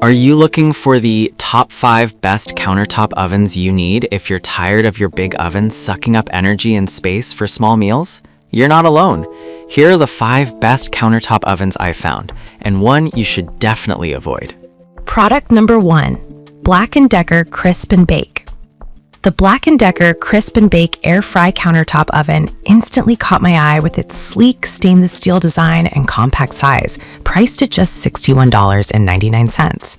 Are you looking for the top 5 best countertop ovens you need if you're tired of your big oven sucking up energy and space for small meals? You're not alone. Here are the 5 best countertop ovens I've found, and one you should definitely avoid. Product number 1, Black & Decker Crisp and Bake. The Black & Decker Crisp and Bake Air Fry Countertop Oven instantly caught my eye with its sleek stainless steel design and compact size, priced at just $61.99.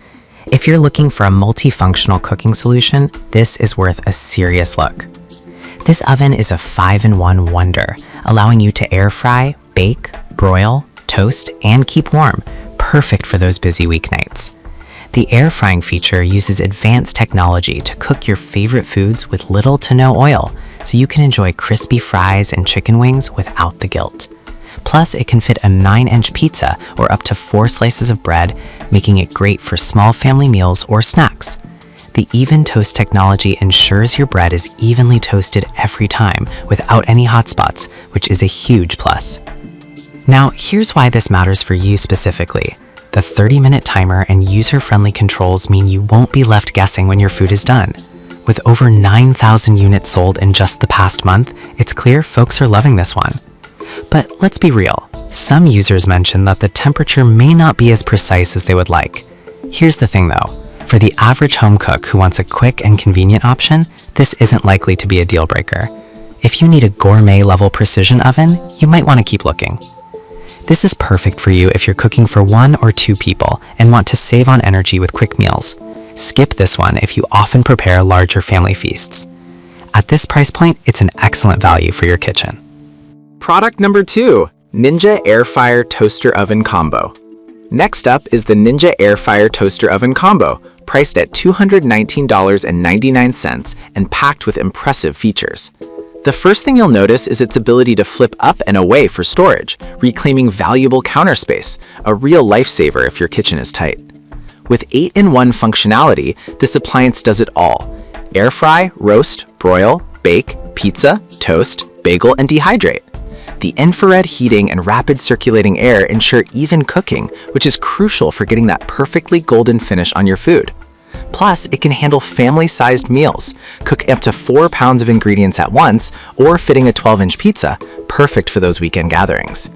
If you're looking for a multifunctional cooking solution, this is worth a serious look. This oven is a 5-in-1 wonder, allowing you to air fry, bake, broil, toast, and keep warm, perfect for those busy weeknights. The air frying feature uses advanced technology to cook your favorite foods with little to no oil, so you can enjoy crispy fries and chicken wings without the guilt. Plus, it can fit a 9-inch pizza or up to 4 slices of bread, making it great for small family meals or snacks. The Even Toast technology ensures your bread is evenly toasted every time without any hot spots, which is a huge plus. Now, here's why this matters for you specifically. The 30-minute timer and user-friendly controls mean you won't be left guessing when your food is done. With over 9,000 units sold in just the past month, it's clear folks are loving this one. But let's be real. Some users mention that the temperature may not be as precise as they would like. Here's the thing though. For the average home cook who wants a quick and convenient option, this isn't likely to be a deal breaker. If you need a gourmet-level precision oven, you might want to keep looking. This is perfect for you if you're cooking for 1 or 2 people and want to save on energy with quick meals. Skip this one if you often prepare larger family feasts. At this price point, it's an excellent value for your kitchen. Product number 2, Ninja Air Fryer Toaster Oven Combo. Next up is the Ninja Air Fryer Toaster Oven Combo, priced at $219.99 and packed with impressive features. The first thing you'll notice is its ability to flip up and away for storage, reclaiming valuable counter space, a real lifesaver if your kitchen is tight. With 8-in-1 functionality, this appliance does it all. Air fry, roast, broil, bake, pizza, toast, bagel, and dehydrate. The infrared heating and rapid circulating air ensure even cooking, which is crucial for getting that perfectly golden finish on your food. Plus, it can handle family-sized meals, cook up to 4 pounds of ingredients at once, or fitting a 12-inch pizza, perfect for those weekend gatherings.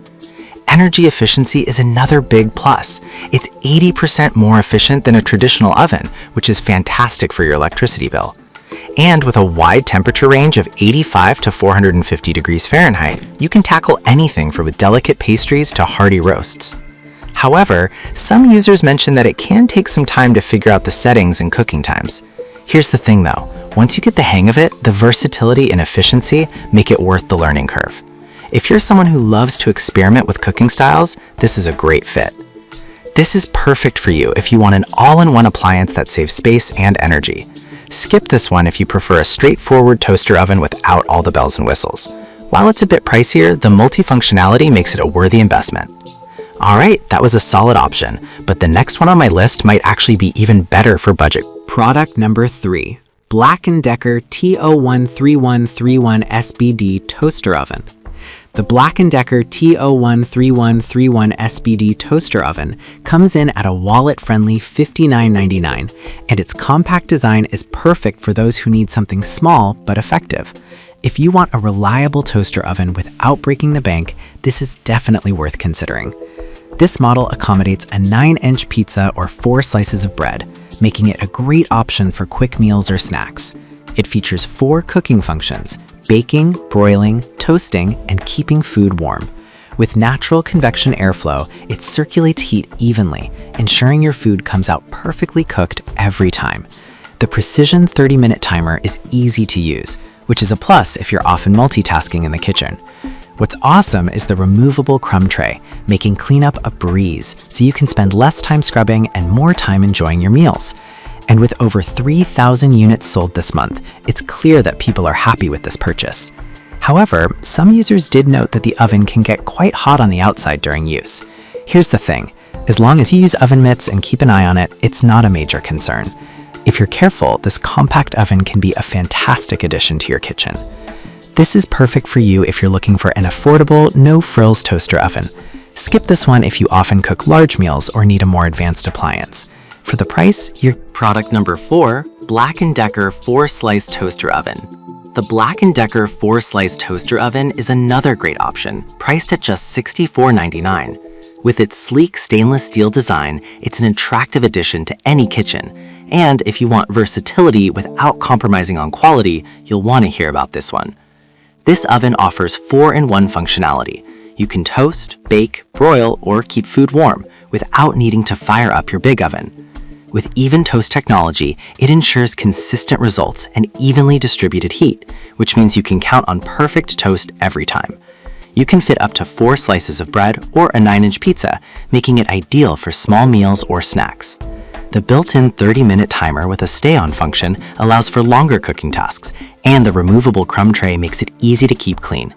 Energy efficiency is another big plus. It's 80% more efficient than a traditional oven, which is fantastic for your electricity bill. And with a wide temperature range of 85 to 450 degrees Fahrenheit, you can tackle anything from delicate pastries to hearty roasts. However, some users mention that it can take some time to figure out the settings and cooking times. Here's the thing though, once you get the hang of it, the versatility and efficiency make it worth the learning curve. If you're someone who loves to experiment with cooking styles, this is a great fit. This is perfect for you if you want an all-in-one appliance that saves space and energy. Skip this one if you prefer a straightforward toaster oven without all the bells and whistles. While it's a bit pricier, the multifunctionality makes it a worthy investment. Alright, that was a solid option, but the next one on my list might actually be even better for budget. Product number 3, Black & Decker T013131SBD Toaster Oven. The Black & Decker T013131SBD Toaster Oven comes in at a wallet-friendly $59.99, and its compact design is perfect for those who need something small but effective. If you want a reliable toaster oven without breaking the bank, this is definitely worth considering. This model accommodates a 9-inch pizza or 4 slices of bread, making it a great option for quick meals or snacks. It features 4 cooking functions: baking, broiling, toasting, and keeping food warm. With natural convection airflow, it circulates heat evenly, ensuring your food comes out perfectly cooked every time. The precision 30-minute timer is easy to use, which is a plus if you're often multitasking in the kitchen. What's awesome is the removable crumb tray, making cleanup a breeze, so you can spend less time scrubbing and more time enjoying your meals. And with over 3,000 units sold this month, it's clear that people are happy with this purchase. However, some users did note that the oven can get quite hot on the outside during use. Here's the thing, as long as you use oven mitts and keep an eye on it, it's not a major concern. If you're careful, this compact oven can be a fantastic addition to your kitchen. This is perfect for you if you're looking for an affordable, no-frills toaster oven. Skip this one if you often cook large meals or need a more advanced appliance. For the price, your product number 4, Black & Decker 4-slice toaster oven. The Black & Decker 4-slice toaster oven is another great option, priced at just $64.99. With its sleek stainless steel design, it's an attractive addition to any kitchen. And if you want versatility without compromising on quality, you'll want to hear about this one. This oven offers 4-in-1 functionality. You can toast, bake, broil, or keep food warm without needing to fire up your big oven. With even toast technology, it ensures consistent results and evenly distributed heat, which means you can count on perfect toast every time. You can fit up to 4 slices of bread or a 9-inch pizza, making it ideal for small meals or snacks. The built-in 30-minute timer with a stay-on function allows for longer cooking tasks, and the removable crumb tray makes it easy to keep clean.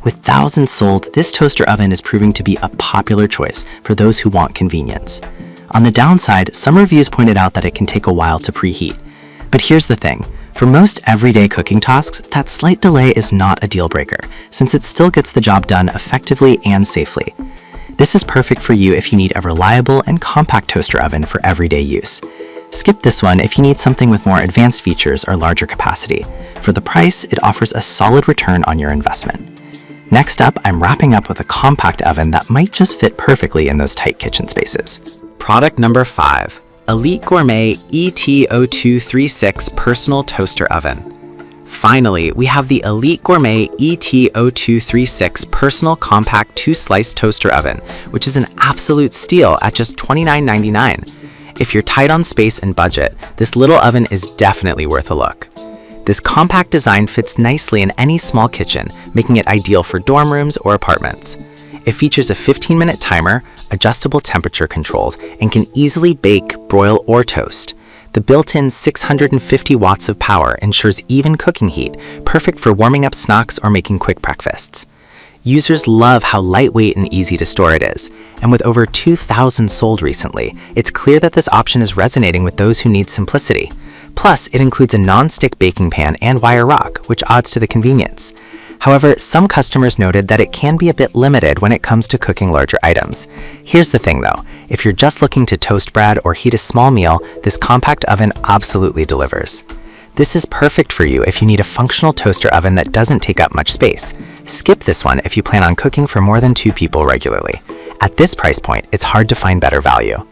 With thousands sold, this toaster oven is proving to be a popular choice for those who want convenience. On the downside, some reviews pointed out that it can take a while to preheat. But here's the thing. For most everyday cooking tasks, that slight delay is not a deal breaker, since it still gets the job done effectively and safely. This is perfect for you if you need a reliable and compact toaster oven for everyday use. Skip this one if you need something with more advanced features or larger capacity. For the price, it offers a solid return on your investment. Next up, I'm wrapping up with a compact oven that might just fit perfectly in those tight kitchen spaces. Product number 5. Elite Gourmet ET0236 Personal Toaster Oven. Finally, we have the Elite Gourmet ET0236 Personal Compact 2-Slice Toaster Oven, which is an absolute steal at just $29.99. If you're tight on space and budget, this little oven is definitely worth a look. This compact design fits nicely in any small kitchen, making it ideal for dorm rooms or apartments. It features a 15-minute timer, adjustable temperature controlled, and can easily bake, broil, or toast. The built-in 650 watts of power ensures even cooking heat, perfect for warming up snacks or making quick breakfasts. Users love how lightweight and easy to store it is, and with over 2,000 sold recently, it's clear that this option is resonating with those who need simplicity. Plus, it includes a non-stick baking pan and wire rack, which adds to the convenience. However, some customers noted that it can be a bit limited when it comes to cooking larger items. Here's the thing though, if you're just looking to toast bread or heat a small meal, this compact oven absolutely delivers. This is perfect for you if you need a functional toaster oven that doesn't take up much space. Skip this one if you plan on cooking for more than 2 people regularly. At this price point, it's hard to find better value.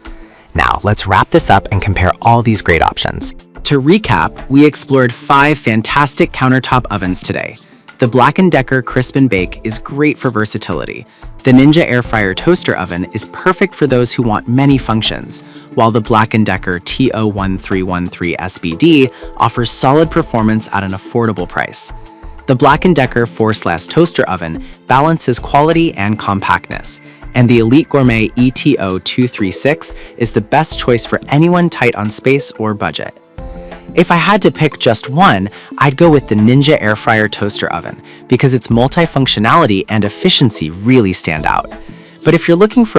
Now, let's wrap this up and compare all these great options. To recap, we explored 5 fantastic countertop ovens today. The Black & Decker Crisp & Bake is great for versatility. The Ninja Air Fryer Toaster Oven is perfect for those who want many functions, while the Black & Decker TO1313 SBD offers solid performance at an affordable price. The Black & Decker 4-Slice Toaster Oven balances quality and compactness, and the Elite Gourmet ET0236 is the best choice for anyone tight on space or budget. If I had to pick just one, I'd go with the Ninja Air Fryer Toaster Oven because its multifunctionality and efficiency really stand out. But if you're looking for